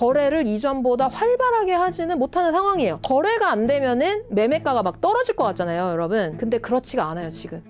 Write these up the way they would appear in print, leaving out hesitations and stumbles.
거래를 이전보다 활발하게 하지는 못하는 상황이에요. 거래가 안 되면은 매매가가 막 떨어질 것 같잖아요, 여러분. 근데 그렇지가 않아요, 지금.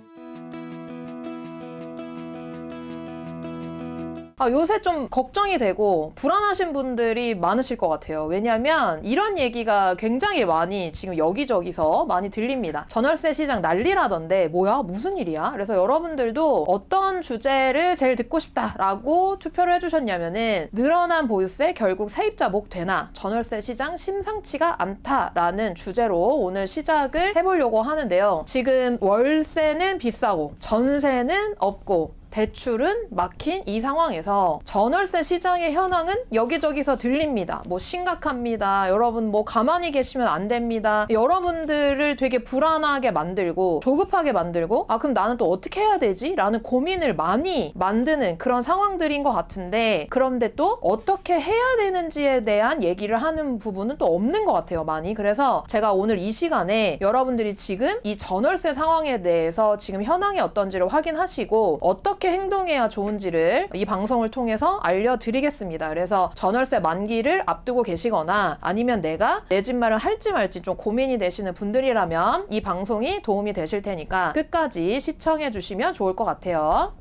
요새 좀 걱정이 되고 불안하신 분들이 많으실 것 같아요. 왜냐하면 이런 얘기가 굉장히 많이 지금 여기저기서 많이 들립니다. 전월세 시장 난리라던데 뭐야? 무슨 일이야? 그래서 여러분들도 어떤 주제를 제일 듣고 싶다라고 투표를 해주셨냐면은 늘어난 보유세 결국 세입자 목 되나? 전월세 시장 심상치가 않다라는 주제로 오늘 시작을 해보려고 하는데요. 지금 월세는 비싸고 전세는 없고 대출은 막힌 이 상황에서 전월세 시장의 현황은 여기저기서 들립니다. 뭐 심각합니다. 여러분 뭐 가만히 계시면 안 됩니다. 여러분들을 되게 불안하게 만들고 조급하게 만들고 그럼 나는 또 어떻게 해야 되지? 라는 고민을 많이 만드는 그런 상황들인 것 같은데 그런데 또 어떻게 해야 되는지에 대한 얘기를 하는 부분은 또 없는 것 같아요. 많이. 그래서 제가 오늘 이 시간에 여러분들이 지금 이 전월세 상황에 대해서 지금 현황이 어떤지를 확인하시고 어떻게 행동해야 좋은지를 이 방송을 통해서 알려드리겠습니다. 그래서 전월세 만기를 앞두고 계시거나 아니면 내가 내 집 마련 할지 말지 좀 고민이 되시는 분들이라면 이 방송이 도움이 되실 테니까 끝까지 시청해 주시면 좋을 것 같아요.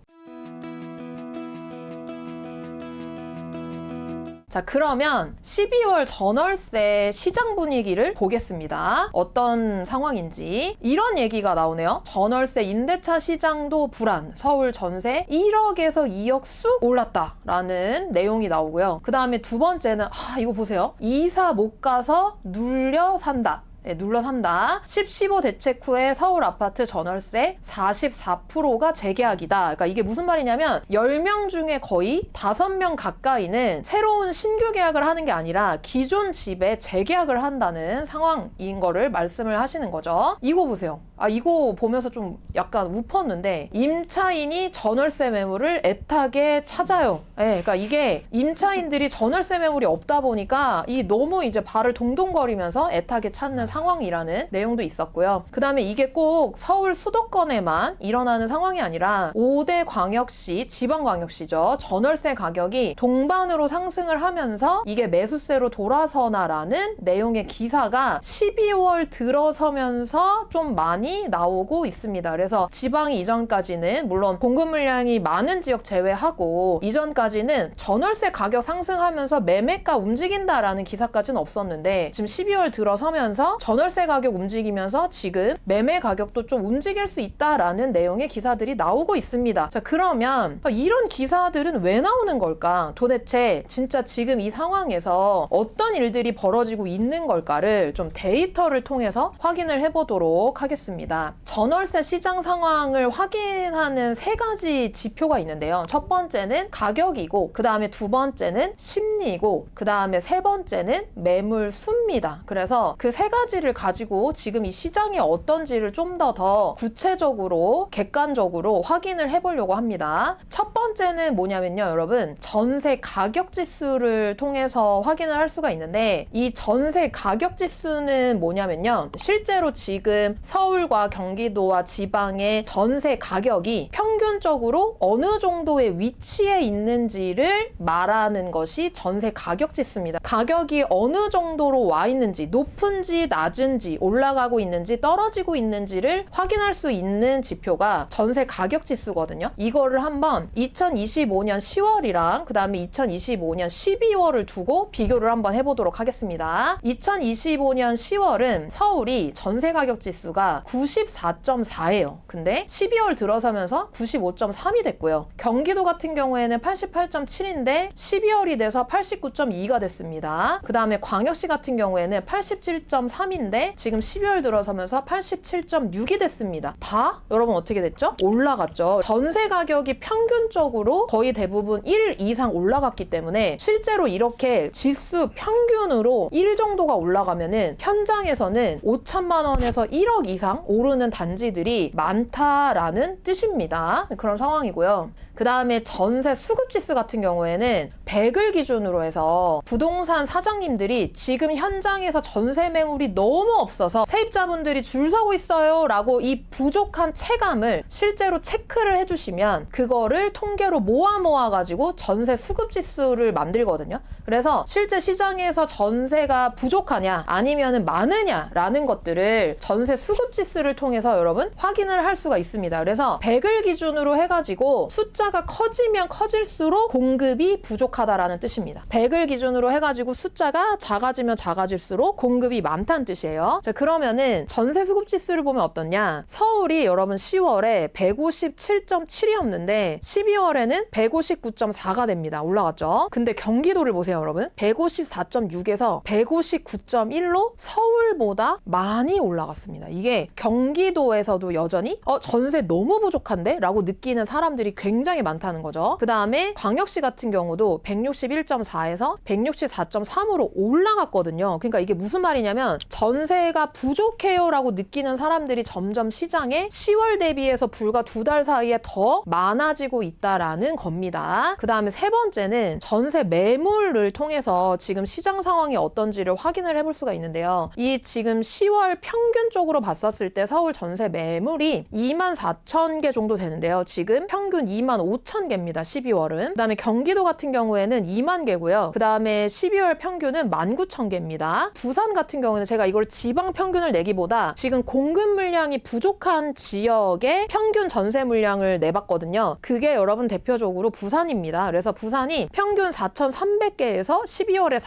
자, 그러면 12월 전월세 시장 분위기를 보겠습니다. 어떤 상황인지. 이런 얘기가 나오네요. 전월세 임대차 시장도 불안. 서울 전세 1억에서 2억 쑥 올랐다라는 내용이 나오고요. 그 다음에 두 번째는 이거 보세요. 이사 못 가서 눌려 산다. 네, 눌러 산다. 10-15 대책 후에 서울 아파트 전월세 44%가 재계약이다. 그러니까 이게 무슨 말이냐면 10명 중에 거의 5명 가까이는 새로운 신규 계약을 하는 게 아니라 기존 집에 재계약을 한다는 상황인 거를 말씀을 하시는 거죠. 이거 보세요. 이거 보면서 좀 약간 웃었는데 임차인이 전월세 매물을 애타게 찾아요. 네, 그러니까 이게 임차인들이 전월세 매물이 없다 보니까 이 너무 이제 발을 동동거리면서 애타게 찾는 상황이라는 내용도 있었고요. 그 다음에 이게 꼭 서울 수도권에만 일어나는 상황이 아니라 5대 광역시, 지방광역시죠. 전월세 가격이 동반으로 상승을 하면서 이게 매수세로 돌아서나라는 내용의 기사가 12월 들어서면서 좀 많이 나오고 있습니다. 그래서 지방이 이전까지는 물론 공급 물량이 많은 지역 제외하고 이전까지는 전월세 가격 상승하면서 매매가 움직인다라는 기사까지는 없었는데 지금 12월 들어서면서 전월세 가격 움직이면서 지금 매매 가격도 좀 움직일 수 있다라는 내용의 기사들이 나오고 있습니다. 자, 그러면 이런 기사들은 왜 나오는 걸까? 도대체 진짜 지금 이 상황에서 어떤 일들이 벌어지고 있는 걸까를 좀 데이터를 통해서 확인을 해보도록 하겠습니다. 전월세 시장 상황을 확인하는 3가지 지표가 있는데요. 첫 번째는 가격이고 그 다음에 두 번째는 심리고 그 다음에 세 번째는 매물 수입니다. 그래서 그 3가지를 가지고 지금 이 시장이 어떤지를 좀 더 구체적으로 객관적으로 확인을 해보려고 합니다. 첫 번째는 뭐냐면요, 여러분 전세 가격 지수를 통해서 확인을 할 수가 있는데 이 전세 가격 지수는 뭐냐면요, 실제로 지금 서울과 경기도와 지방의 전세 가격이 평균적으로 어느 정도의 위치에 있는지를 말하는 것이 전세 가격 지수입니다. 가격이 어느 정도로 와 있는지, 높은지 낮은지, 올라가고 있는지 떨어지고 있는지를 확인할 수 있는 지표가 전세 가격 지수거든요. 이거를 한번 2025년 10월이랑 그 다음에 2025년 12월을 두고 비교를 한번 해보도록 하겠습니다. 2025년 10월은 서울이 전세 가격 지수가 94.4예요. 근데 12월 들어서면서 95.3이 됐고요. 경기도 같은 경우에는 88.7인데 12월이 돼서 89.2가 됐습니다. 그 다음에 광역시 같은 경우에는 87.3인데 지금 12월 들어서면서 87.6이 됐습니다. 다 여러분 어떻게 됐죠? 올라갔죠. 전세 가격이 평균적으로 거의 대부분 1 이상 올라갔기 때문에 실제로 이렇게 지수 평균으로 1 정도가 올라가면은 현장에서는 5천만 원에서 1억 이상 오르는 단지들이 많다라는 뜻입니다. 그런 상황이고요. 그 그 다음에 전세 수급지수 같은 경우에는 100을 기준으로 해서 부동산 사장님들이 지금 현장에서 전세 매물이 너무 없어서 세입자분들이 줄 서고 있어요 라고 이 부족한 체감을 실제로 체크를 해주시면 그거를 통계로 모아 가지고 전세 수급지수를 만들거든요. 그래서 실제 시장에서 전세가 부족하냐 아니면 많으냐 라는 것들을 전세 수급지수를 통해서 여러분 확인을 할 수가 있습니다. 그래서 100을 기준으로 해가지고 숫자가 커지면 커질수록 공급이 부족하다라는 뜻입니다. 100을 기준으로 해가지고 숫자가 작아지면 작아질수록 공급이 많다는 뜻이에요. 자, 그러면은 전세 수급지수를 보면 어떻냐? 서울이 여러분 10월에 157.7이었는데 12월에는 159.4가 됩니다. 올라갔죠? 근데 경기도를 보세요, 여러분. 154.6에서 159.1로 서울보다 많이 올라갔습니다. 이게 경기도에서도 여전히 전세 너무 부족한데? 라고 느끼는 사람들이 굉장히 많다는 거죠. 그 다음에 광역시 같은 경우도 161.4에서 164.3으로 올라갔거든요. 그러니까 이게 무슨 말이냐면 전세가 부족해요 라고 느끼는 사람들이 점점 시장에 10월 대비해서 불과 2달 사이에 더 많아지고 있다라는 겁니다. 그 다음에 세 번째는 전세 매물을 통해서 지금 시장 상황이 어떤지를 확인을 해볼 수가 있는데요. 이 지금 10월 평균적으로 봤었을 때 서울 전세 매물이 24,000개 정도 되는데요. 지금 평균 25,000개입니다. 12월은. 그 다음에 경기도 같은 경우에는 2만 개고요. 그 다음에 12월 평균은 19,000개입니다. 부산 같은 경우는 제가 이걸 지방 평균을 내기보다 지금 공급 물량이 부족한 지역의 평균 전세 물량을 내봤거든요. 그게 여러분 대표적으로 부산입니다. 그래서 부산이 평균 4,300개에서 12월에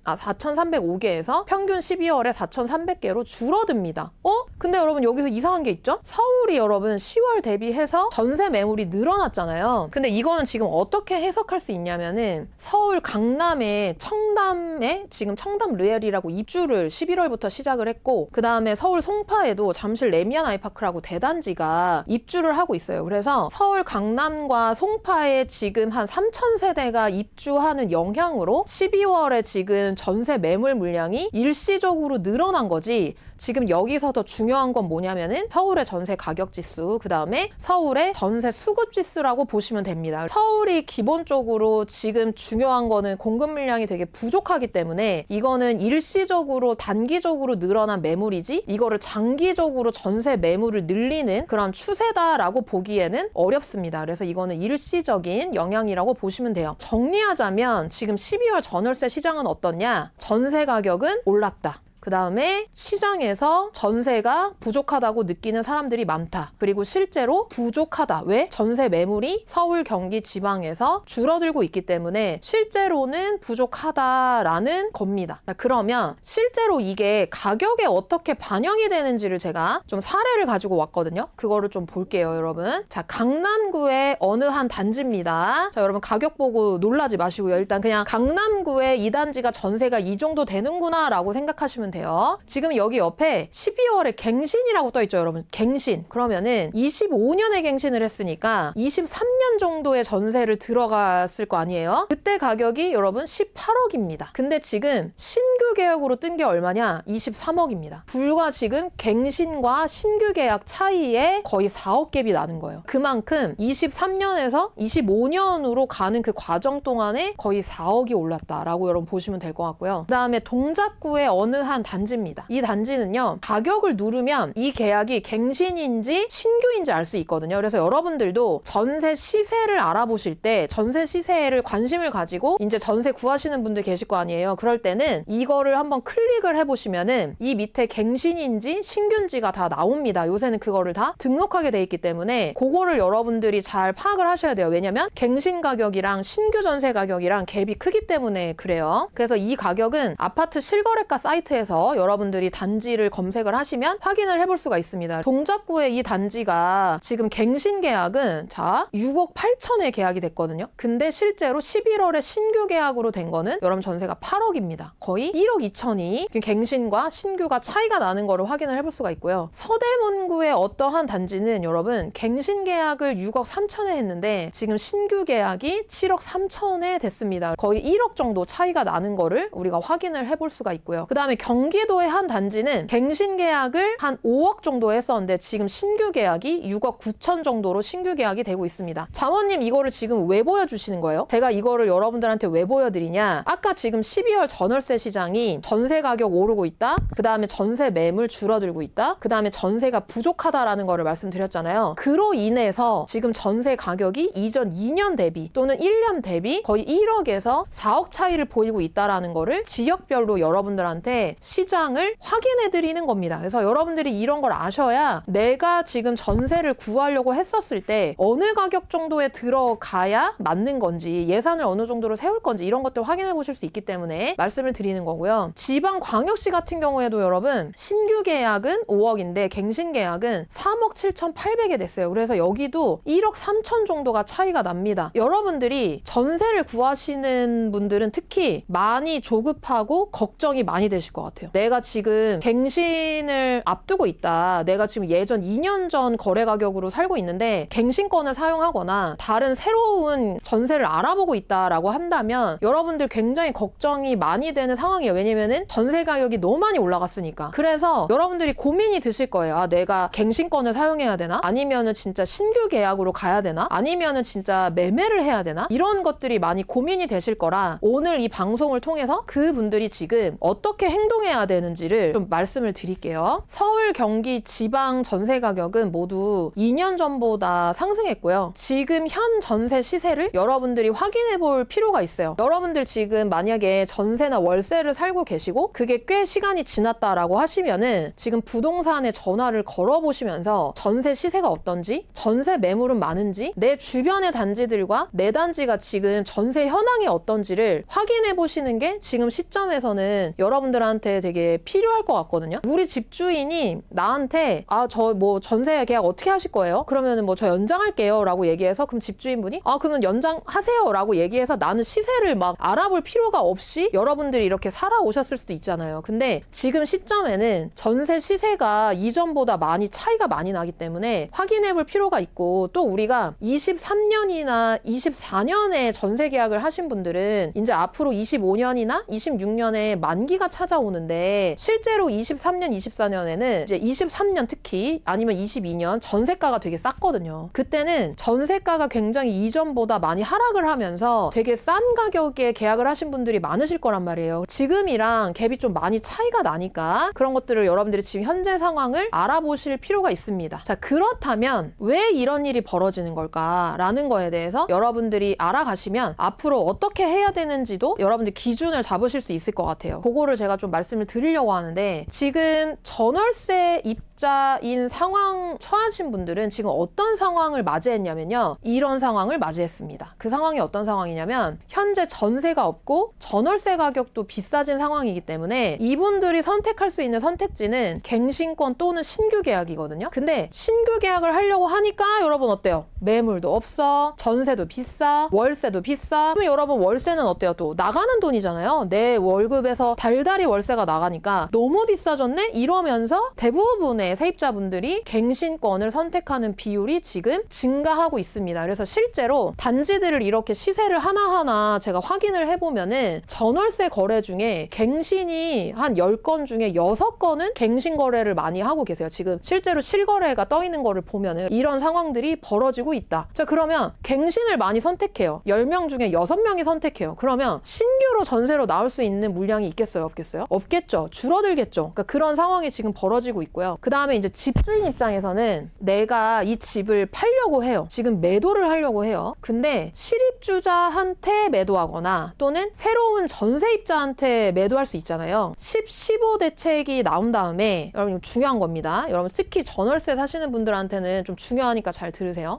4,305개에서 평균 12월에 4,300개로 줄어듭니다. 근데 여러분 여기서 이상한 게 있죠? 서울이 여러분 10월 대비해서 전세 매물이 늘어났잖아요. 근데 이거는 지금 어떻게 해석할 수 있냐면은 서울 강남의 청담에 지금 청담 르엘이라고 입주를 11월부터 시작을 했고 그 다음에 서울 송파에도 잠실 레미안 아이파크라고 대단지가 입주를 하고 있어요. 그래서 서울 강남과 송파에 지금 한 3,000세대가 입주하는 영향으로 12월에 지금 전세 매물 물량이 일시적으로 늘어난 거지. 지금 여기서 더 중요한 건 뭐냐면은 서울의 전세 가격 지수, 그 다음에 서울의 전세 수급 지수라고 보시면 됩니다. 서울이 기본적으로 지금 중요한 거는 공급 물량이 되게 부족하기 때문에 이거는 일시적으로 단기적으로 늘어난 매물이지 이거를 장기적으로 전세 매물을 늘리는 그런 추세다라고 보기에는 어렵습니다. 그래서 이거는 일시적인 영향이라고 보시면 돼요. 정리하자면 지금 12월 전월세 시장은 어떻냐? 전세 가격은 올랐다. 그 다음에 시장에서 전세가 부족하다고 느끼는 사람들이 많다. 그리고 실제로 부족하다. 왜? 전세 매물이 서울, 경기, 지방에서 줄어들고 있기 때문에 실제로는 부족하다라는 겁니다. 그러면 실제로 이게 가격에 어떻게 반영이 되는지를 제가 좀 사례를 가지고 왔거든요. 그거를 좀 볼게요, 여러분. 자, 강남구의 어느 한 단지입니다. 자, 여러분 가격 보고 놀라지 마시고요. 일단 그냥 강남구의 이 단지가 전세가 이 정도 되는구나 라고 생각하시면 돼요. 지금 여기 옆에 12월에 갱신이라고 떠있죠, 여러분. 갱신. 그러면은 25년에 갱신을 했으니까 23년 정도의 전세를 들어갔을 거 아니에요? 그때 가격이 여러분 18억입니다. 근데 지금 신규 계약으로 뜬 게 얼마냐? 23억입니다. 불과 지금 갱신과 신규 계약 차이에 거의 4억 갭이 나는 거예요. 그만큼 23년에서 25년으로 가는 그 과정 동안에 거의 4억이 올랐다라고 여러분 보시면 될 것 같고요. 그 다음에 동작구의 어느 한 단지입니다. 이 단지는요, 가격을 누르면 이 계약이 갱신인지 신규인지 알 수 있거든요. 그래서 여러분들도 전세 시세를 알아보실 때 전세 시세를 관심을 가지고 이제 전세 구하시는 분들 계실 거 아니에요. 그럴 때는 이거를 한번 클릭을 해보시면은 이 밑에 갱신인지 신규인지가 다 나옵니다. 요새는 그거를 다 등록하게 돼 있기 때문에 그거를 여러분들이 잘 파악을 하셔야 돼요. 왜냐면 갱신 가격이랑 신규 전세 가격이랑 갭이 크기 때문에 그래요. 그래서 이 가격은 아파트 실거래가 사이트에서 여러분들이 단지를 검색을 하시면 확인을 해볼 수가 있습니다. 동작구의 이 단지가 지금 갱신 계약은 자 6억 8천에 계약이 됐거든요. 근데 실제로 11월에 신규 계약으로 된 거는 여러분 전세가 8억입니다. 거의 1억 2천이 갱신과 신규가 차이가 나는 거를 확인을 해볼 수가 있고요. 서대문구의 어떠한 단지는 여러분 갱신 계약을 6억 3천에 했는데 지금 신규 계약이 7억 3천에 됐습니다. 거의 1억 정도 차이가 나는 거를 우리가 확인을 해볼 수가 있고요. 그 다음에 경기도의 한 단지는 갱신 계약을 한 5억 정도 했었는데 지금 신규 계약이 6억 9천 정도로 신규 계약이 되고 있습니다. 자모님 이거를 지금 왜 보여주시는 거예요? 제가 이거를 여러분들한테 왜 보여드리냐? 아까 지금 12월 전월세 시장이 전세 가격 오르고 있다. 그 다음에 전세 매물 줄어들고 있다. 그 다음에 전세가 부족하다라는 거를 말씀드렸잖아요. 그로 인해서 지금 전세 가격이 이전 2년 대비 또는 1년 대비 거의 1억에서 4억 차이를 보이고 있다라는 거를 지역별로 여러분들한테 시장을 확인해 드리는 겁니다. 그래서 여러분들이 이런 걸 아셔야 내가 지금 전세를 구하려고 했었을 때 어느 가격 정도에 들어가야 맞는 건지 예산을 어느 정도로 세울 건지 이런 것들 확인해 보실 수 있기 때문에 말씀을 드리는 거고요. 지방광역시 같은 경우에도 여러분 신규 계약은 5억인데 갱신 계약은 3억 7,800에 됐어요. 그래서 여기도 1억 3천 정도가 차이가 납니다. 여러분들이 전세를 구하시는 분들은 특히 많이 조급하고 걱정이 많이 되실 것 같아요. 내가 지금 갱신을 앞두고 있다. 내가 지금 예전 2년 전 거래 가격으로 살고 있는데 갱신권을 사용하거나 다른 새로운 전세를 알아보고 있다라고 한다면 여러분들 굉장히 걱정이 많이 되는 상황이에요. 왜냐면은 전세 가격이 너무 많이 올라갔으니까. 그래서 여러분들이 고민이 드실 거예요. 아, 내가 갱신권을 사용해야 되나? 아니면은 진짜 신규 계약으로 가야 되나? 아니면은 진짜 매매를 해야 되나? 이런 것들이 많이 고민이 되실 거라 오늘 이 방송을 통해서 그분들이 지금 어떻게 행동해야 되는지를 좀 말씀을 드릴게요. 서울, 경기, 지방 전세 가격은 모두 2년 전보다 상승했고요. 지금 현 전세 시세를 여러분들이 확인해 볼 필요가 있어요. 여러분들 지금 만약에 전세나 월세를 살고 계시고 그게 꽤 시간이 지났다라고 하시면은 지금 부동산에 전화를 걸어보시면서 전세 시세가 어떤지, 전세 매물은 많은지, 내 주변의 단지들과 내 단지가 지금 전세 현황이 어떤지를 확인해 보시는 게 지금 시점에서는 여러분들한테 되게 필요할 것 같거든요. 우리 집주인이 나한테 저 뭐 전세 계약 어떻게 하실 거예요? 그러면은 뭐 저 연장할게요 라고 얘기해서 그럼 집주인분이 그러면 연장하세요 라고 얘기해서 나는 시세를 막 알아볼 필요가 없이 여러분들이 이렇게 살아오셨을 수도 있잖아요. 근데 지금 시점에는 전세 시세가 이전보다 많이 차이가 많이 나기 때문에 확인해 볼 필요가 있고 또 우리가 23년이나 24년에 전세 계약을 하신 분들은 이제 앞으로 25년이나 26년에 만기가 찾아오는데 실제로 23년, 24년에는 이제 23년 특히 아니면 22년 전세가가 되게 쌌거든요. 그때는 전세가가 굉장히 이전보다 많이 하락을 하면서 되게 싼 가격에 계약을 하신 분들이 많으실 거란 말이에요. 지금이랑 갭이 좀 많이 차이가 나니까 그런 것들을 여러분들이 지금 현재 상황을 알아보실 필요가 있습니다. 자, 그렇다면 왜 이런 일이 벌어지는 걸까라는 거에 대해서 여러분들이 알아가시면 앞으로 어떻게 해야 되는지도 여러분들 기준을 잡으실 수 있을 것 같아요. 그거를 제가 좀 말씀을 드리려고 하는데 지금 전월세 입자인 상황 처하신 분들은 지금 어떤 상황을 맞이했냐면요. 이런 상황을 맞이했습니다. 그 상황이 어떤 상황이냐면 현재 전세가 없고 전월세 가격도 비싸진 상황이기 때문에 이분들이 선택할 수 있는 선택지는 갱신권 또는 신규 계약이거든요. 근데 신규 계약을 하려고 하니까 여러분 어때요? 매물도 없어, 전세도 비싸, 월세도 비싸. 그럼 여러분 월세는 어때요? 또 나가는 돈이잖아요. 내 월급에서 달달이 월세가 나가니까 너무 비싸졌네? 이러면서 대부분의 세입자분들이 갱신권을 선택하는 비율이 지금 증가하고 있습니다. 그래서 실제로 단지들을 이렇게 시세를 하나하나 제가 확인을 해보면은 전월세 거래 중에 갱신이 한 10건 중에 6건은 갱신 거래를 많이 하고 계세요. 지금 실제로 실거래가 떠 있는 거를 보면은 이런 상황들이 벌어지고 있다. 자, 그러면 갱신을 많이 선택해요. 10명 중에 6명이 선택해요. 그러면 신규로 전세로 나올 수 있는 물량이 있겠어요? 없겠어요? 없겠죠. 줄어들겠죠. 그러니까 그런 상황이 지금 벌어지고 있고요. 그 다음에 이제 집주인 입장에서는 내가 이 집을 팔려고 해요. 지금 매도를 하려고 해요. 근데 실입주자한테 매도하거나 또는 새로운 전세입자한테 매도할 수 있잖아요. 15 대책이 나온 다음에 여러분 이거 중요한 겁니다. 여러분 특히 전월세 사시는 분들한테는 좀 중요하니까 잘 들으세요.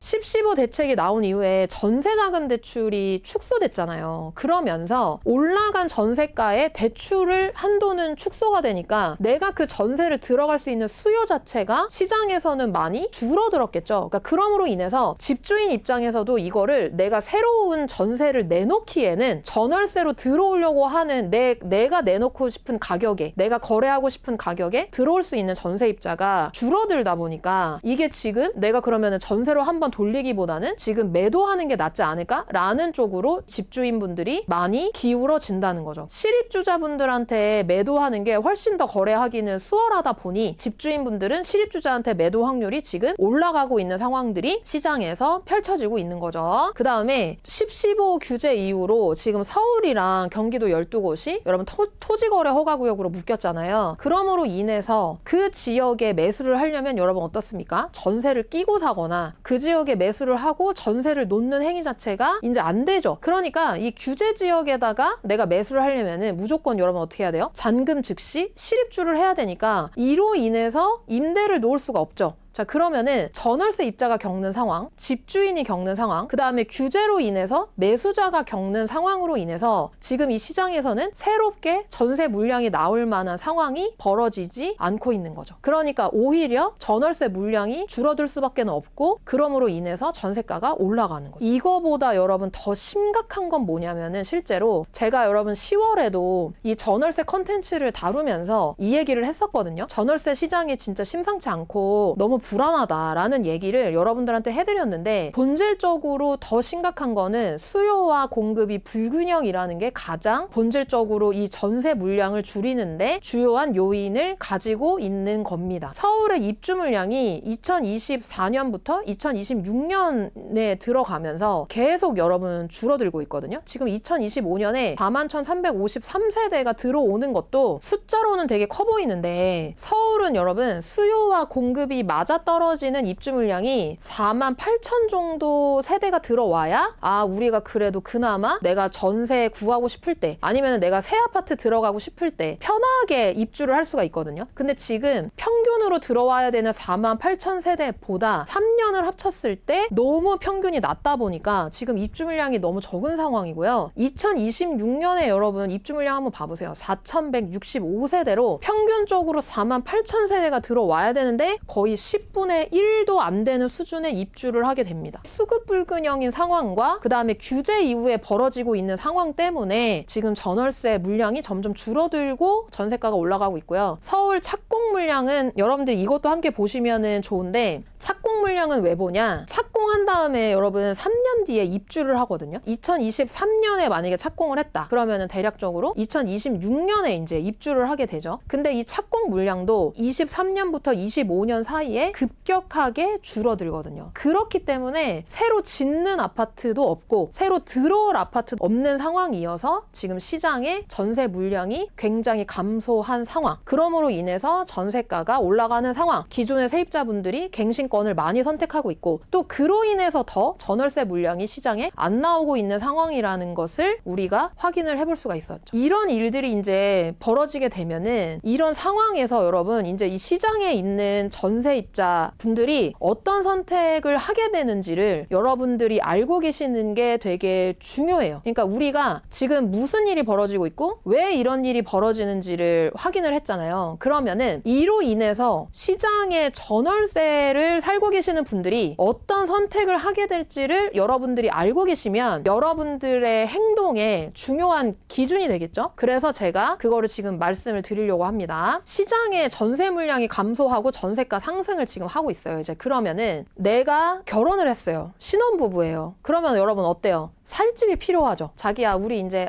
15 대책이 나온 이후에 전세자금 대출이 축소됐잖아요. 그러면서 올라간 전세가에 대출을 한도는 축소가 되니까 내가 그 전세를 들어갈 수 있는 수요 자체가 시장에서는 많이 줄어들었겠죠. 그러니까 그럼으로 인해서 집주인 입장에서도 이거를 내가 새로운 전세를 내놓기에는 전월세로 들어오려고 하는 내가 내놓고 싶은 가격에 내가 거래하고 싶은 가격에 들어올 수 있는 전세입자가 줄어들다 보니까 이게 지금 내가 그러면 전세로 한번 돌리기보다는 지금 매도하는 게 낫지 않을까라는 쪽으로 집주인분들이 많이 기울어진다는 거죠. 실입주자분들한테 매도하는 게 훨씬 더 거래하기는 수월하다 보니 집주인분들은 실입주자한테 매도 확률이 지금 올라가고 있는 상황들이 시장에서 펼쳐지고 있는 거죠. 그 다음에 10.15 규제 이후로 지금 서울이랑 경기도 12곳이 여러분 토지거래 허가구역으로 묶였잖아요. 그러므로 인해서 그 지역에 매수를 하려면 여러분 어떻습니까? 전세를 끼고 사거나 그 지역에 매수를 하고 전세를 놓는 행위 자체가 이제 안 되죠. 그러니까 이 규제 지역에다가 내가 매수를 하려면은 무조건 여러분 어떻게 해야 돼요? 잔금 즉시 실입주를 해야 되니까 이로 인해서 임대를 놓을 수가 없죠. 자, 그러면은 전월세 입자가 겪는 상황, 집주인이 겪는 상황, 그 다음에 규제로 인해서 매수자가 겪는 상황으로 인해서 지금 이 시장에서는 새롭게 전세 물량이 나올 만한 상황이 벌어지지 않고 있는 거죠. 그러니까 오히려 전월세 물량이 줄어들 수밖에 없고 그러므로 인해서 전세가가 올라가는 거죠. 이거보다 여러분 더 심각한 건 뭐냐면은 실제로 제가 여러분 10월에도 이 전월세 컨텐츠를 다루면서 이 얘기를 했었거든요. 전월세 시장이 진짜 심상치 않고 너무 불안하다라는 얘기를 여러분들한테 해드렸는데 본질적으로 더 심각한 거는 수요와 공급이 불균형이라는 게 가장 본질적으로 이 전세 물량을 줄이는데 주요한 요인을 가지고 있는 겁니다. 서울의 입주 물량이 2024년부터 2026년에 들어가면서 계속 여러분 줄어들고 있거든요. 지금 2025년에 41,353세대가 들어오는 것도 숫자로는 되게 커 보이는데 서울은 여러분 수요와 공급이 맞아떨어지는 입주 물량이 48,000 정도 세대가 들어와야 우리가 그래도 그나마 내가 전세 구하고 싶을 때 아니면 내가 새 아파트 들어가고 싶을 때 편하게 입주를 할 수가 있거든요. 근데 지금 평균으로 들어와야 되는 48,000 세대보다 3년을 합쳤을 때 너무 평균이 낮다 보니까 지금 입주 물량이 너무 적은 상황이고요. 2026년에 여러분 입주 물량 한번 봐보세요. 4,165세대로 평균적으로 48,000 세대가 들어와야 되는데 거의 10분의 1도 안 되는 수준의 입주를 하게 됩니다. 수급 불균형인 상황과 그 다음에 규제 이후에 벌어지고 있는 상황 때문에 지금 전월세 물량이 점점 줄어들고 전세가가 올라가고 있고요. 서울 착공 물량은 여러분들 이것도 함께 보시면은 좋은데 착공 물량은 왜 보냐? 착공한 다음에 여러분 3년 뒤에 입주를 하거든요. 2023년에 만약에 착공을 했다. 그러면은 대략적으로 2026년에 이제 입주를 하게 되죠. 근데 이 착공 물량도 23년부터 25년 사이에 급격하게 줄어들거든요. 그렇기 때문에 새로 짓는 아파트도 없고 새로 들어올 아파트도 없는 상황이어서 지금 시장의 전세 물량이 굉장히 감소한 상황. 그러므로 인해서 전세가가 올라가는 상황. 기존의 세입자분들이 갱신권을 많이 선택하고 있고 또 그로 인해서 더 전월세 물량이 시장에 안 나오고 있는 상황이라는 것을 우리가 확인을 해볼 수가 있었죠. 이런 일들이 이제 벌어지게 되면은 이런 상황에서 여러분 이제 이 시장에 있는 전세입자 분들이 어떤 선택을 하게 되는지를 여러분들이 알고 계시는 게 되게 중요해요. 그러니까 우리가 지금 무슨 일이 벌어지고 있고 왜 이런 일이 벌어지는지를 확인을 했잖아요. 그러면은 이로 인해서 시장의 전월세를 살고 계시는 분들이 어떤 선택을 하게 될지를 여러분들이 알고 계시면 여러분들의 행동에 중요한 기준이 되겠죠. 그래서 제가 그거를 지금 말씀을 드리려고 합니다. 시장의 전세 물량이 감소하고 전세가 상승을 지금 하고 있어요. 이제 그러면은 내가 결혼을 했어요. 신혼부부예요. 그러면 여러분 어때요? 살 집이 필요하죠. 자기야, 우리 이제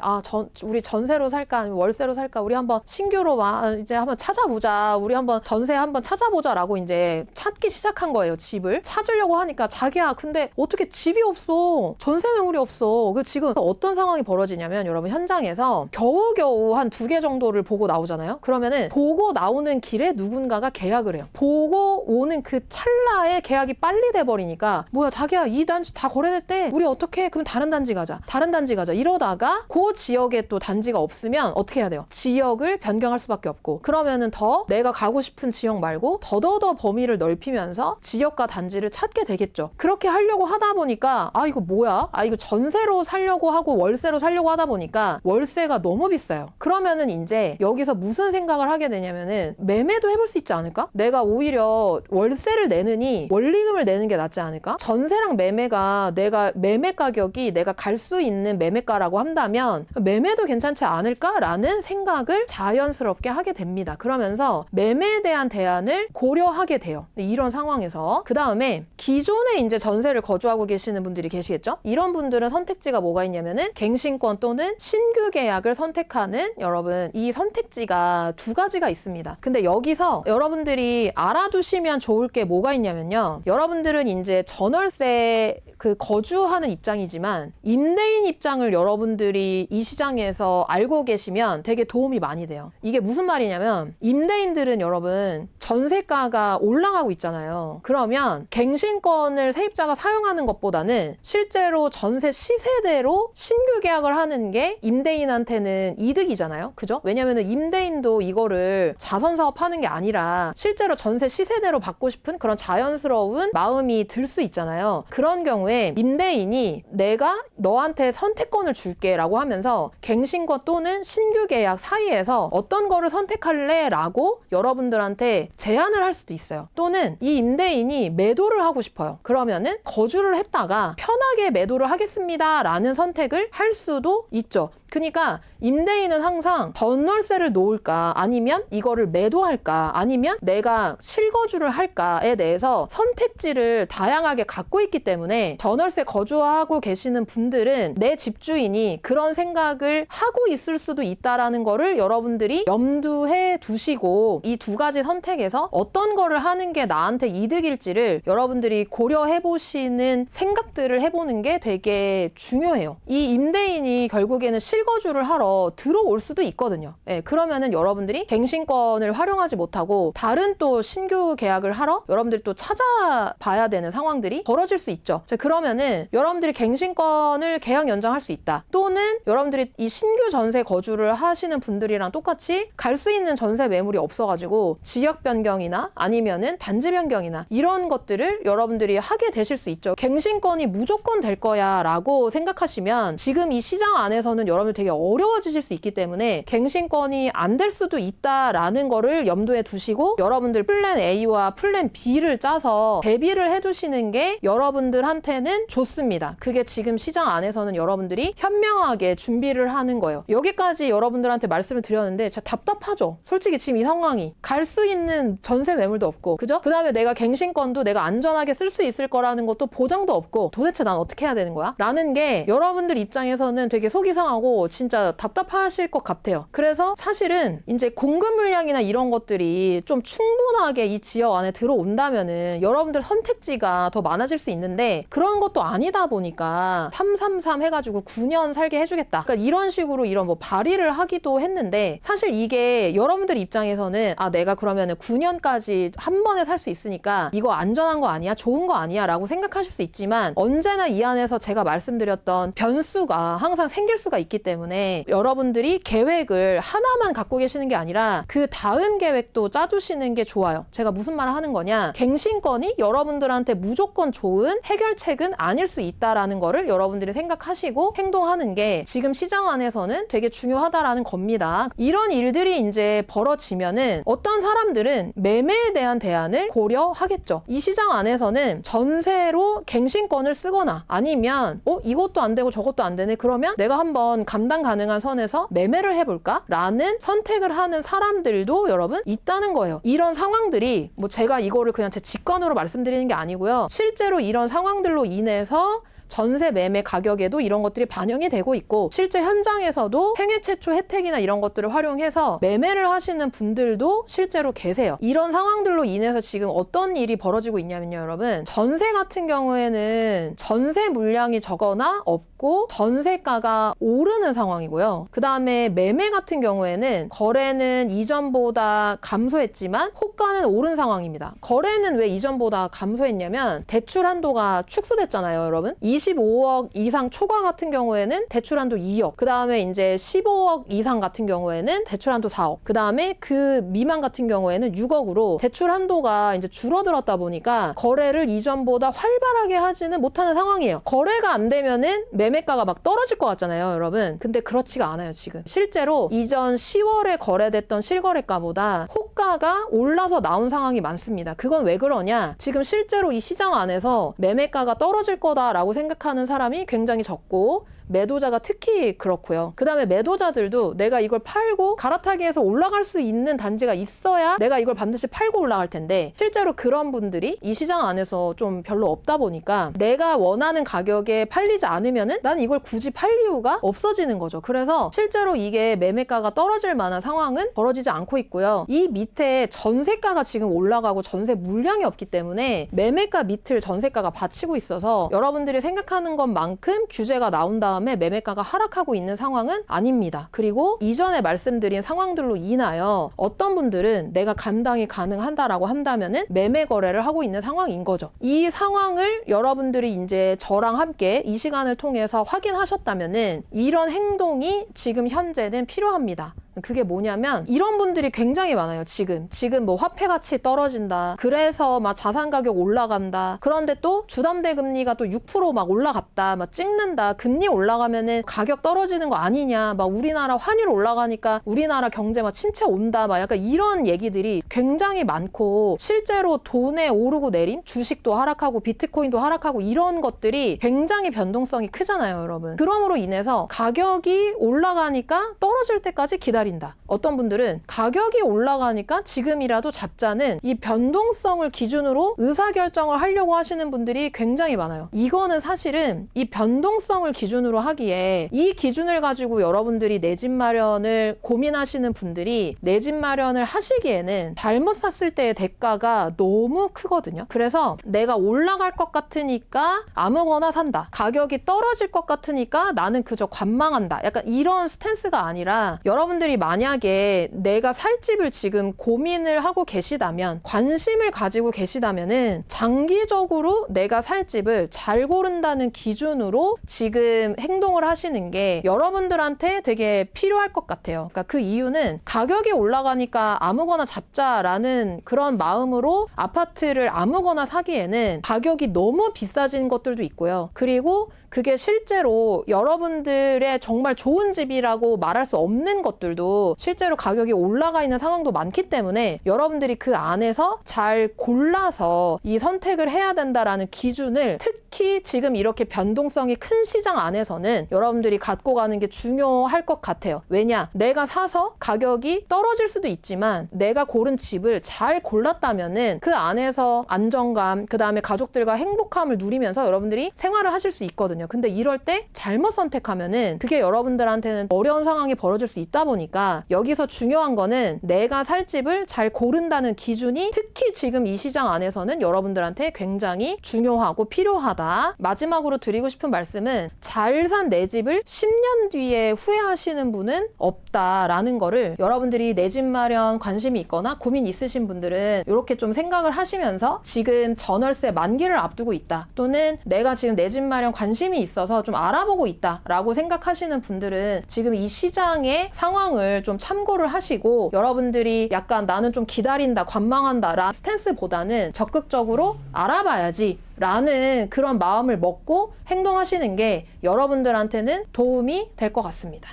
우리 전세로 살까 아니면 월세로 살까? 우리 한번 신규로 이제 한번 찾아보자. 우리 한번 전세 한번 찾아보자라고 이제 찾기 시작한 거예요. 집을 찾으려고 하니까 자기야, 근데 어떻게 집이 없어? 전세 매물이 없어. 그 지금 어떤 상황이 벌어지냐면 여러분 현장에서 겨우겨우 한 2개 정도를 보고 나오잖아요. 그러면은 보고 나오는 길에 누군가가 계약을 해요. 보고 오는 그 찰나에 계약이 빨리 돼버리니까 뭐야 자기야 이 단지 다 거래됐대. 우리 어떻게? 그럼 다른 단지 가자. 다른 단지 가자. 이러다가 그 지역에 또 단지가 없으면 어떻게 해야 돼요? 지역을 변경할 수밖에 없고 그러면은 더 내가 가고 싶은 지역 말고 더더더 범위를 넓히면서 지역과 단지를 찾게 되겠죠. 그렇게 하려고 하다 보니까 이거 뭐야? 이거 전세로 살려고 하고 월세로 살려고 하다 보니까 월세가 너무 비싸요. 그러면은 이제 여기서 무슨 생각을 하게 되냐면은 매매도 해볼 수 있지 않을까? 내가 오히려 월세를 내느니 원리금을 내는 게 낫지 않을까? 전세랑 매매가 내가 매매 가격이 내가 내가 갈 수 있는 매매가라고 한다면 매매도 괜찮지 않을까라는 생각을 자연스럽게 하게 됩니다. 그러면서 매매에 대한 대안을 고려하게 돼요. 이런 상황에서 그 다음에 기존에 이제 전세를 거주하고 계시는 분들이 계시겠죠? 이런 분들은 선택지가 뭐가 있냐면은 갱신권 또는 신규 계약을 선택하는 여러분 이 선택지가 두 가지가 있습니다. 근데 여기서 여러분들이 알아두시면 좋을 게 뭐가 있냐면요. 여러분들은 이제 전월세 그 거주하는 입장이지만 임대인 입장을 여러분들이 이 시장에서 알고 계시면 되게 도움이 많이 돼요. 이게 무슨 말이냐면 임대인들은 여러분 전세가가 올라가고 있잖아요. 그러면 갱신권을 세입자가 사용하는 것보다는 실제로 전세 시세대로 신규 계약을 하는 게 임대인한테는 이득이잖아요. 그죠? 왜냐면은 임대인도 이거를 자선사업 하는 게 아니라 실제로 전세 시세대로 받고 싶은 그런 자연스러운 마음이 들 수 있잖아요. 그런 경우에 임대인이 내가 너한테 선택권을 줄게 라고 하면서 갱신권 또는 신규 계약 사이에서 어떤 거를 선택할래? 라고 여러분들한테 제안을 할 수도 있어요. 또는 이 임대인이 매도를 하고 싶어요. 그러면은 거주를 했다가 편하게 매도를 하겠습니다 라는 선택을 할 수도 있죠. 그러니까 임대인은 항상 전월세를 놓을까 아니면 이거를 매도할까 아니면 내가 실거주를 할까에 대해서 선택지를 다양하게 갖고 있기 때문에 전월세 거주하고 계시는 분들은 내 집주인이 그런 생각을 하고 있을 수도 있다라는 거를 여러분들이 염두해 두시고 이 두 가지 선택에서 어떤 거를 하는 게 나한테 이득일지를 여러분들이 고려해 보시는 생각들을 해보는 게 되게 중요해요. 이 임대인이 결국에는 실거주를 하러 들어올 수도 있거든요. 네, 그러면은 여러분들이 갱신권을 활용하지 못하고 다른 또 신규 계약을 하러 여러분들이 또 찾아봐야 되는 상황들이 벌어질 수 있죠. 그러면은 여러분들이 갱신권을 계약 연장할 수 있다. 또는 여러분들이 이 신규 전세 거주를 하시는 분들이랑 똑같이 갈 수 있는 전세 매물이 없어가지고 지역 변경이나 아니면은 단지 변경이나 이런 것들을 여러분들이 하게 되실 수 있죠. 갱신권이 무조건 될 거야 라고 생각하시면 지금 이 시장 안에서는 여러분들 되게 어려워지실 수 있기 때문에 갱신권이 안 될 수도 있다라는 거를 염두에 두시고 여러분들 플랜 A와 플랜 B를 짜서 대비를 해두시는 게 여러분들한테는 좋습니다. 그게 지금 시장 안에서는 여러분들이 현명하게 준비를 하는 거예요. 여기까지 여러분들한테 말씀을 드렸는데 진짜 답답하죠. 솔직히 지금 이 상황이 갈 수 있는 전세 매물도 없고 그죠? 그 다음에 내가 갱신권도 내가 안전하게 쓸 수 있을 거라는 것도 보장도 없고 도대체 난 어떻게 해야 되는 거야? 라는 게 여러분들 입장에서는 되게 속이 상하고 진짜 답답하실 것 같아요. 그래서 사실은 이제 공급 물량이나 이런 것들이 좀 충분하게 이 지역 안에 들어온다면은 여러분들 선택지가 더 많아질 수 있는데 그런 것도 아니다 보니까 333 해가지고 9년 살게 해주겠다. 그러니까 이런 식으로 이런 뭐 발의를 하기도 했는데 사실 이게 여러분들 입장에서는 아 내가 그러면은 9년까지 한 번에 살 수 있으니까 이거 안전한 거 아니야? 좋은 거 아니야? 라고 생각하실 수 있지만 언제나 이 안에서 제가 말씀드렸던 변수가 항상 생길 수가 있기 때문에 여러분들이 계획을 하나만 갖고 계시는 게 아니라 그 다음 계획도 짜두시는 게 좋아요. 제가 무슨 말을 하는 거냐? 갱신권이 여러분들한테 무조건 좋은 해결책은 아닐 수 있다라는 거를 여러분들이 생각하시고 행동하는 게 지금 시장 안에서는 되게 중요하다라는 겁니다. 이런 일들이 이제 벌어지면은 어떤 사람들은 매매에 대한 대안을 고려하겠죠. 이 시장 안에서는 전세로 갱신권을 쓰거나 아니면 이것도 안 되고 저것도 안 되네. 그러면 내가 한번 감당 가능한 선에서 매매를 해볼까? 라는 선택을 하는 사람들도 여러분 있다는 거예요. 이런 상황들이 뭐 제가 이거를 그냥 제 직관으로 말씀드리는 게 아니고요. 실제로 이런 상황들로 인해서 전세 매매 가격에도 이런 것들이 반영이 되고 있고 실제 현장에서도 생애 최초 혜택이나 이런 것들을 활용해서 매매를 하시는 분들도 실제로 계세요. 이런 상황들로 인해서 지금 어떤 일이 벌어지고 있냐면요, 여러분. 전세 같은 경우에는 전세 물량이 적거나 없고 전세가가 오르는 상황이고요. 그 다음에 매매 같은 경우에는 거래는 이전보다 감소했지만 호가는 오른 상황입니다. 거래는 왜 이전보다 감소했냐면 대출 한도가 축소됐잖아요, 여러분. 25억 이상 초과 같은 경우에는 대출 한도 2억, 그 다음에 이제 15억 이상 같은 경우에는 대출 한도 4억, 그 다음에 그 미만 같은 경우에는 6억으로 대출 한도가 이제 줄어들었다 보니까 거래를 이전보다 활발하게 하지는 못하는 상황이에요. 거래가 안 되면은 매매가가 막 떨어질 것 같잖아요, 여러분. 근데 그렇지가 않아요, 지금. 실제로 이전 10월에 거래됐던 실거래가보다 호가 시가가 올라서 나온 상황이 많습니다. 그건 왜 그러냐? 지금 실제로 이 시장 안에서 매매가가 떨어질 거다라고 생각하는 사람이 굉장히 적고 매도자가 특히 그렇고요. 그 다음에 매도자들도 내가 이걸 팔고 갈아타기해서 올라갈 수 있는 단지가 있어야 내가 이걸 반드시 팔고 올라갈 텐데 실제로 그런 분들이 이 시장 안에서 좀 별로 없다 보니까 내가 원하는 가격에 팔리지 않으면은 나는 이걸 굳이 팔 이유가 없어지는 거죠. 그래서 실제로 이게 매매가가 떨어질 만한 상황은 벌어지지 않고 있고요. 이 밑에 전세가가 지금 올라가고 전세 물량이 없기 때문에 매매가 밑을 전세가가 받치고 있어서 여러분들이 생각하는 것만큼 규제가 나온 다음에 매매가가 하락하고 있는 상황은 아닙니다. 그리고 이전에 말씀드린 상황들로 인하여 어떤 분들은 내가 감당이 가능하다라고 한다면은 매매 거래를 하고 있는 상황인 거죠. 이 상황을 여러분들이 이제 저랑 함께 이 시간을 통해서 확인하셨다면은 이런 행동이 지금 현재는 필요합니다. 그게 뭐냐면 이런 분들이 굉장히 많아요. 지금 뭐 화폐 가치 떨어진다. 그래서 막 자산 가격 올라간다. 그런데 또 주담대 금리가 또 6% 막 올라갔다. 막 찍는다. 금리 올라가면은 가격 떨어지는 거 아니냐. 막 우리나라 환율 올라가니까 우리나라 경제 막 침체 온다. 막 약간 이런 얘기들이 굉장히 많고 실제로 돈의 오르고 내림, 주식도 하락하고 비트코인도 하락하고 이런 것들이 굉장히 변동성이 크잖아요, 여러분. 그럼으로 인해서 가격이 올라가니까 떨어질 때까지 기다린다. 어떤 분들은 가격이 올라가니까 지금이라도 잡자는 이 변동성을 기준으로 의사결정을 하려고 하시는 분들이 굉장히 많아요. 이거는 사실은 이 변동성을 기준으로 하기에 이 기준을 가지고 여러분들이 내 집 마련을 고민하시는 분들이 내 집 마련을 하시기에는 잘못 샀을 때의 대가가 너무 크거든요. 그래서 내가 올라갈 것 같으니까 아무거나 산다. 가격이 떨어질 것 같으니까 나는 그저 관망한다. 약간 이런 스탠스가 아니라 여러분들이 만약에 내가 살 집을 지금 고민을 하고 계시다면 관심을 가지고 계시다면은 장기적으로 내가 살 집을 잘 고른다는 기준으로 지금 행동을 하시는 게 여러분들한테 되게 필요할 것 같아요. 그러니까 그 이유는 가격이 올라가니까 아무거나 잡자라는 그런 마음으로 아파트를 아무거나 사기에는 가격이 너무 비싸진 것들도 있고요. 그리고 그게 실제로 여러분들의 정말 좋은 집이라고 말할 수 없는 것들도 실제로 가격이 올라가 있는 상황도 많기 때문에 여러분들이 그 안에서 잘 골라서 이 선택을 해야 된다라는 기준을 특히 지금 이렇게 변동성이 큰 시장 안에서는 여러분들이 갖고 가는 게 중요할 것 같아요. 왜냐? 내가 사서 가격이 떨어질 수도 있지만 내가 고른 집을 잘 골랐다면은 그 안에서 안정감, 그 다음에 가족들과 행복함을 누리면서 여러분들이 생활을 하실 수 있거든요. 근데 이럴 때 잘못 선택하면은 그게 여러분들한테는 어려운 상황이 벌어질 수 있다 보니까 여기서 중요한 거는 내가 살 집을 잘 고른다는 기준이 특히 지금 이 시장 안에서는 여러분들한테 굉장히 중요하고 필요하다. 마지막으로 드리고 싶은 말씀은 잘 산 내 집을 10년 뒤에 후회하시는 분은 없다라는 거를 여러분들이 내 집 마련 관심이 있거나 고민 있으신 분들은 이렇게 좀 생각을 하시면서 지금 전월세 만기를 앞두고 있다. 또는 내가 지금 내 집 마련 관심이 있어서 좀 알아보고 있다 라고 생각하시는 분들은 지금 이 시장의 상황을 좀 참고를 하시고 여러분들이 약간 나는 좀 기다린다, 관망한다 라는 스탠스보다는 적극적으로 알아봐야지 라는 그런 마음을 먹고 행동하시는 게 여러분들한테는 도움이 될 것 같습니다.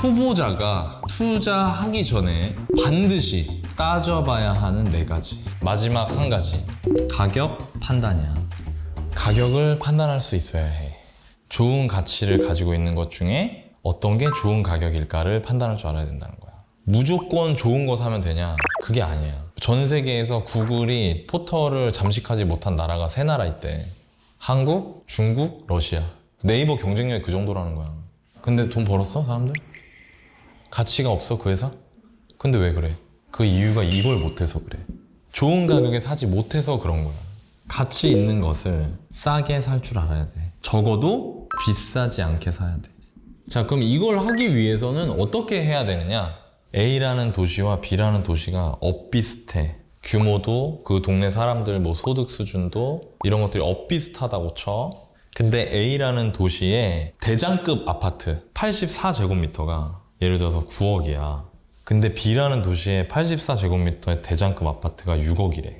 초보자가 투자하기 전에 반드시 따져봐야 하는 4가지. 마지막 한 가지. 가격 판단이야. 가격을 판단할 수 있어야 해. 좋은 가치를 가지고 있는 것 중에 어떤 게 좋은 가격일까를 판단할 줄 알아야 된다는 거야. 무조건 좋은 거 사면 되냐? 그게 아니야. 전 세계에서 구글이 포털을 잠식하지 못한 나라가 3나라 있대. 한국, 중국, 러시아. 네이버 경쟁력이 그 정도라는 거야. 근데 돈 벌었어, 사람들? 가치가 없어, 그 회사? 근데 왜 그래? 그 이유가 이걸 못해서 그래. 좋은 가격에 사지 못해서 그런 거야. 가치 있는 것을 싸게 살 줄 알아야 돼. 적어도 비싸지 않게 사야 돼. 자, 그럼 이걸 하기 위해서는 어떻게 해야 되느냐? A라는 도시와 B라는 도시가 엇비슷해. 규모도, 그 동네 사람들 뭐 소득 수준도 이런 것들이 엇비슷하다고 쳐. 근데 A라는 도시의 대장급 아파트 84제곱미터가 예를 들어서 9억이야. 근데 B라는 도시의 84제곱미터의 대장급 아파트가 6억이래.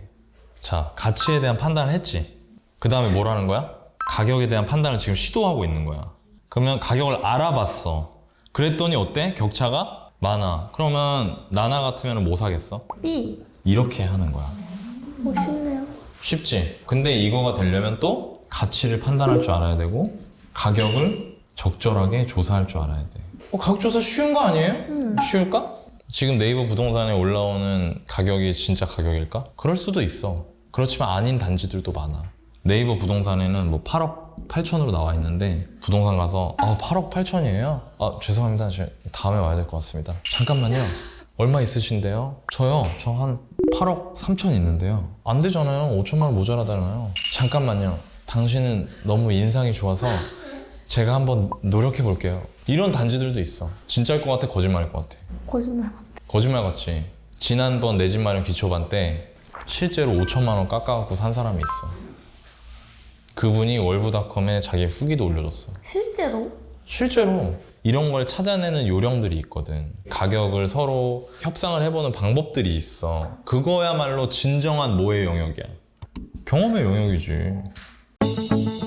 자, 가치에 대한 판단을 했지. 그 다음에 뭐라는 거야? 가격에 대한 판단을 지금 시도하고 있는 거야. 그러면 가격을 알아봤어. 그랬더니 어때? 격차가 많아. 그러면 나나 같으면 뭐 사겠어? B. 이렇게 하는 거야. 쉽네요. 쉽지? 근데 이거가 되려면 또 가치를 판단할 줄 알아야 되고 가격을 적절하게 조사할 줄 알아야 돼. 가격 조사 쉬운 거 아니에요? 쉬울까? 지금 네이버 부동산에 올라오는 가격이 진짜 가격일까? 그럴 수도 있어. 그렇지만 아닌 단지들도 많아. 네이버 부동산에는 뭐 8억 8천으로 나와 있는데 부동산 가서 8억 8천이에요? 죄송합니다. 저 다음에 와야 될 것 같습니다. 잠깐만요. 얼마 있으신데요? 저요. 저 한 8억 3천 있는데요. 안 되잖아요. 5천만 원 모자라잖아요. 잠깐만요. 당신은 너무 인상이 좋아서 제가 한번 노력해 볼게요. 이런 단지들도 있어. 진짜일 것 같아? 거짓말일 것 같아? 거짓말. 거짓말 같지? 지난번 내 집 마련 기초반 때 실제로 5천만 원 깎아갖고 산 사람이 있어. 그분이 월브닷컴에 자기 후기도 올려줬어. 실제로? 실제로 이런 걸 찾아내는 요령들이 있거든. 가격을 서로 협상을 해보는 방법들이 있어. 그거야말로 진정한 모의 영역이야. 경험의 영역이지.